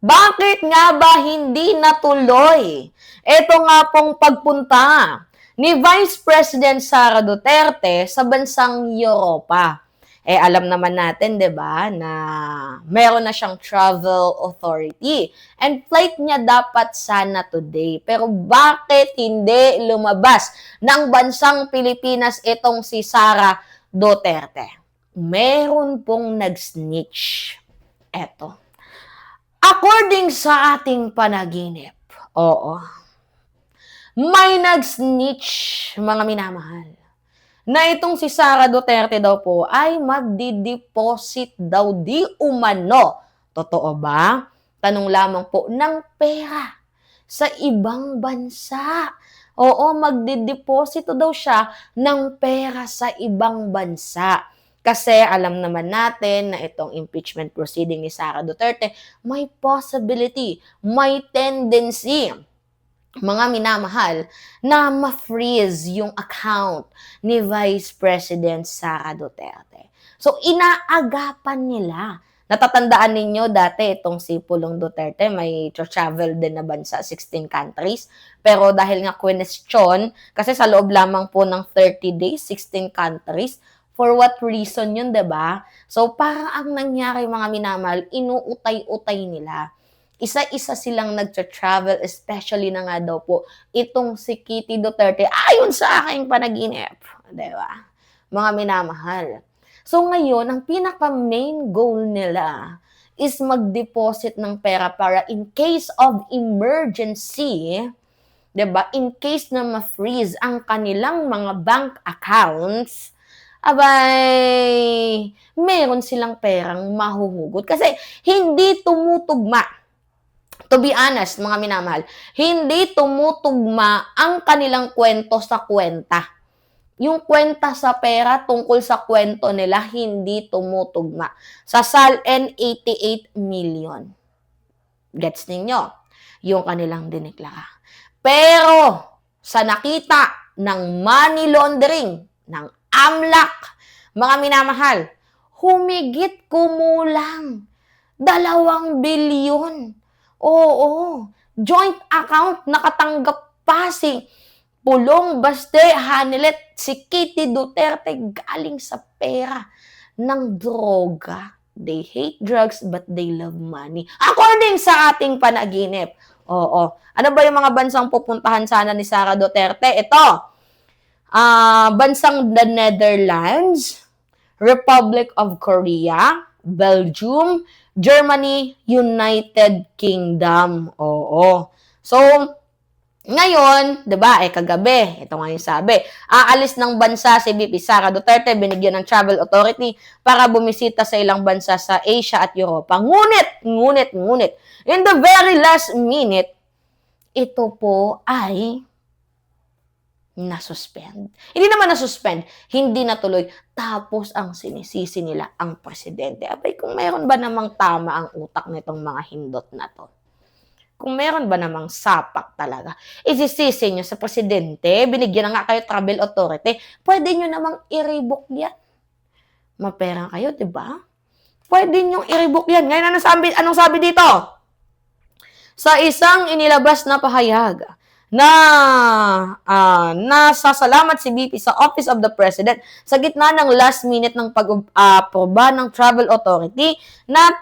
Bakit nga ba hindi natuloy? Ito nga pong pagpunta ni Vice President Sara Duterte sa bansang Europa. Alam naman natin, 'di ba, na meron na siyang travel authority. And flight niya dapat sana today. Pero bakit hindi lumabas ng bansang Pilipinas itong si Sara Duterte? Meron pong nag-snitch. Eto. According sa ating panaginip, oo, may nag-snitch, mga minamahal, na itong si Sara Duterte daw po ay magdi-deposit daw di umano. Totoo ba? Tanong lamang po ng pera sa ibang bansa. Oo, magdi-deposito daw siya ng pera sa ibang bansa. Kasi alam naman natin na itong impeachment proceeding ni Sara Duterte, may possibility, may tendency, mga minamahal, na ma-freeze yung account ni Vice President Sara Duterte. So, inaagapan nila. Natatandaan ninyo dati itong si Pulong Duterte, may travel din na bansa, 16 countries. Pero dahil nga question, kasi sa loob lamang po ng 30 days, 16 countries, for what reason yun, 'di ba? So, parang ang nangyari, mga minamahal, inuutay-utay nila. Isa-isa silang nagtra-travel, especially na nga daw po itong si Kitty Duterte, ayon sa aking panaginip. 'Di ba? Mga minamahal. So, ngayon, ang pinaka-main goal nila is mag-deposit ng pera para in case of emergency, 'di ba? In case na ma-freeze ang kanilang mga bank accounts, abay, meron silang perang mahuhugot. Kasi hindi tumutugma. To be honest, mga minamahal, hindi tumutugma ang kanilang kwento sa kwenta. Yung kwenta sa pera tungkol sa kwento nila, hindi tumutugma. Sa SALN, 88 million. Gets ninyo? Yung kanilang diniklara. Pero, sa nakita ng money laundering, ng AMLAC, mga minamahal, humigit kumulang 2 bilyon. Oo, joint account, nakatanggap pa si Pulong, Baste, Hanilet, si Kitty Duterte galing sa pera ng droga. They hate drugs but they love money. According sa ating panaginip. Oo. Ano ba yung mga bansang pupuntahan sana ni Sara Duterte? Ito. Bansang the Netherlands, Republic of Korea, Belgium, Germany, United Kingdom. Oo. So, ngayon, 'di ba, kagabi, ito nga yung sabi, aalis ng bansa si VP Sara Duterte, binigyan ng travel authority para bumisita sa ilang bansa sa Asia at Europa. Ngunit, in the very last minute, ito po ay na-suspend. Hindi naman na-suspend, hindi natuloy. Tapos ang sinisisi nila ang presidente. Abay, kung meron ba namang tama ang utak nitong mga hindot na to? Kung meron ba namang sapak talaga, isisisi nyo sa presidente, binigyan na nga kayo travel authority, pwede nyo namang i-revoke yan. Mapera kayo, di ba? Pwede nyo i-revoke yan. Ngayon, anong sabi dito? Sa isang inilabas na pahayag, na nasasalamat si BP sa Office of the President sa gitna ng last minute ng pag-aproba ng Travel Authority na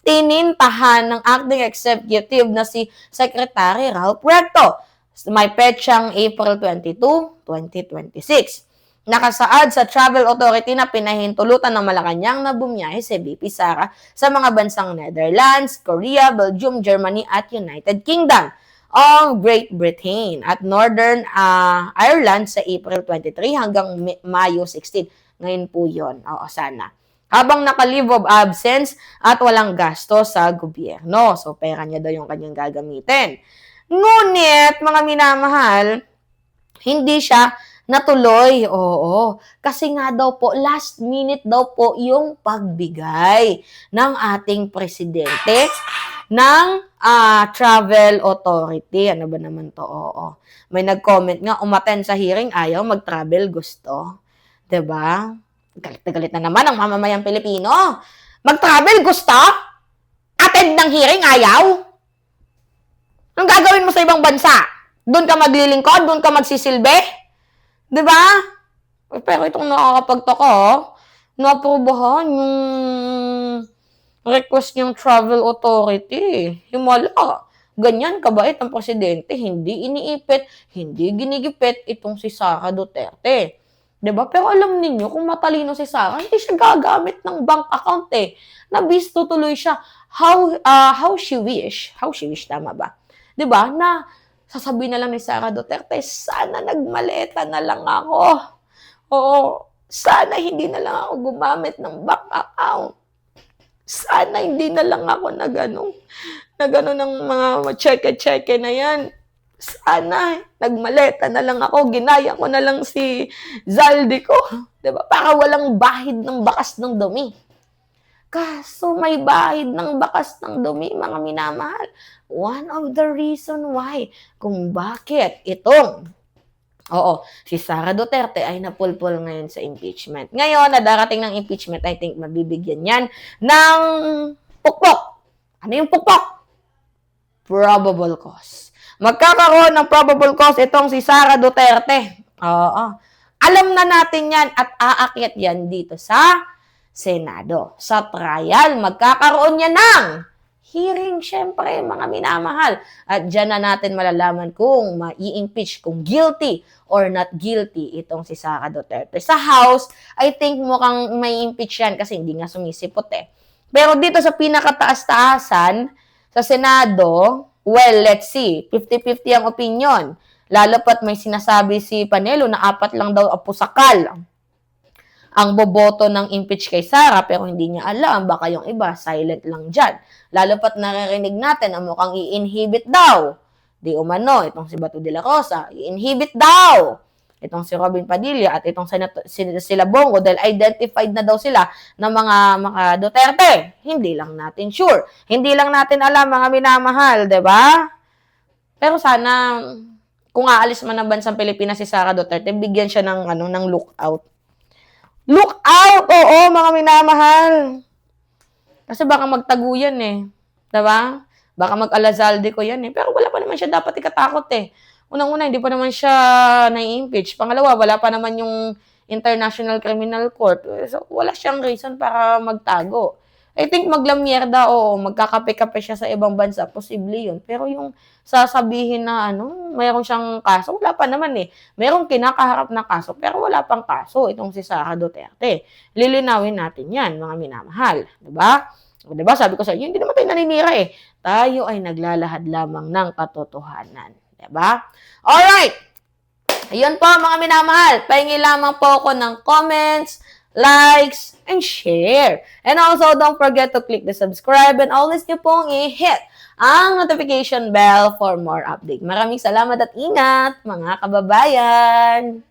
tinintahan ng acting executive na si Secretary Ralph Recto. May petsang April 22, 2026. Nakasaad sa Travel Authority na pinahintulutan ng Malacanang na bumiyahe si BP Sara sa mga bansang Netherlands, Korea, Belgium, Germany at United Kingdom o Great Britain at Northern Ireland sa April 23 hanggang Mayo 16. Ngayon po yun. Oo, sana. Habang naka-leave of absence at walang gasto sa gobyerno. So, pera niya daw yung kanyang gagamitin. Ngunit, mga minamahal, hindi siya natuloy. Oo. Kasi nga daw po, last minute daw po yung pagbigay ng ating presidente ng travel authority. Ano ba naman to? Oo. May nag-comment nga, umattend sa hearing, ayaw, mag-travel, gusto. 'Di ba? Galit na naman ang mamamayang Pilipino. Mag-travel, gusto? mag-attend ng hearing, ayaw? Anong gagawin mo sa ibang bansa? Doon ka maglilingkod? Doon ka magsisilbi? Diba? Pero itong nakakapagtaka, naaprubahan yung request niyang travel authority. Himala. Ganyan kabait ang presidente. Hindi iniipit, hindi ginigipit itong si Sara Duterte. Diba? Pero alam ninyo, kung matalino si Sara, hindi siya gagamit ng bank account eh. Nabisto tuloy siya. How she wish, tama ba? Diba? Na sasabihin na lang ni Sara Duterte, sana nagmaleta na lang ako. Oo, sana hindi na lang ako gumamit ng bank account. Sana hindi na lang ako nagano ng mga cheque-cheque na yan. Sana nagmaleta na lang ako, ginaya ko na lang si Zaldi ko. Diba? Para walang bahid ng bakas ng dumi. Kaso may bahid ng bakas ng dumi, mga minamahal. One of the reason why kung bakit itong si Sara Duterte ay napulpul ngayon sa impeachment. Ngayon, na darating ng impeachment, I think mabibigyan yan ng pukpok. Ano yung pukpok? Probable cause. Magkakaroon ng probable cause itong si Sara Duterte. Alam na natin yan at aakyat yan dito sa Senado. Sa trial, magkakaroon yan ng hearing, syempre, mga minamahal. At dyan na natin malalaman kung mai-impeach, kung guilty or not guilty itong si Sara Duterte. Sa House, I think mukhang may impeach yan kasi hindi nga sumisipot eh. Pero dito sa pinakataas-taasan, sa Senado, well, let's see, 50-50 ang opinion. Lalo pat may sinasabi si Panelo na 4 lang daw apusakal ang boboto ng impeach kay Sara, pero hindi niya alam, baka yung iba, silent lang dyan. Lalo pat naririnig natin ang mukhang i-inhibit daw. Di umano, itong si Bato de la Rosa, i-inhibit daw. Itong si Robin Padilla at itong sila Bongo, dahil identified na daw sila ng mga Duterte. Hindi lang natin sure. Hindi lang natin alam, mga minamahal, di ba? Pero sana, kung aalis man ng bansang Pilipinas si Sara Duterte, bigyan siya ng lookout. Look out! Oo, mga minamahal. Kasi baka magtaguyan eh. Diba? Baka mag-alazalde ko yan eh. Pero wala pa naman siya dapat ikatakot eh. Unang-una, hindi pa naman siya na-impeach. Pangalawa, wala pa naman yung International Criminal Court. So, wala siyang reason para magtago. I think maglamyerda o magkakape-kape siya sa ibang bansa, posible yun. Pero yung sasabihin na mayroon siyang kaso, wala pa naman eh. Mayroong kinakaharap na kaso, pero wala pang kaso itong si Sara Duterte. Lilinawin natin yan, mga minamahal. Diba? Diba? Sabi ko sa inyo, hindi naman tayo naninira eh. Tayo ay naglalahad lamang ng katotohanan. Diba? Alright! Ayun po, mga minamahal. Pahingi lamang po ako ng comments, likes, and share. And also, don't forget to click the subscribe and always nyo pong i-hit ang notification bell for more update. Maraming salamat at ingat, mga kababayan!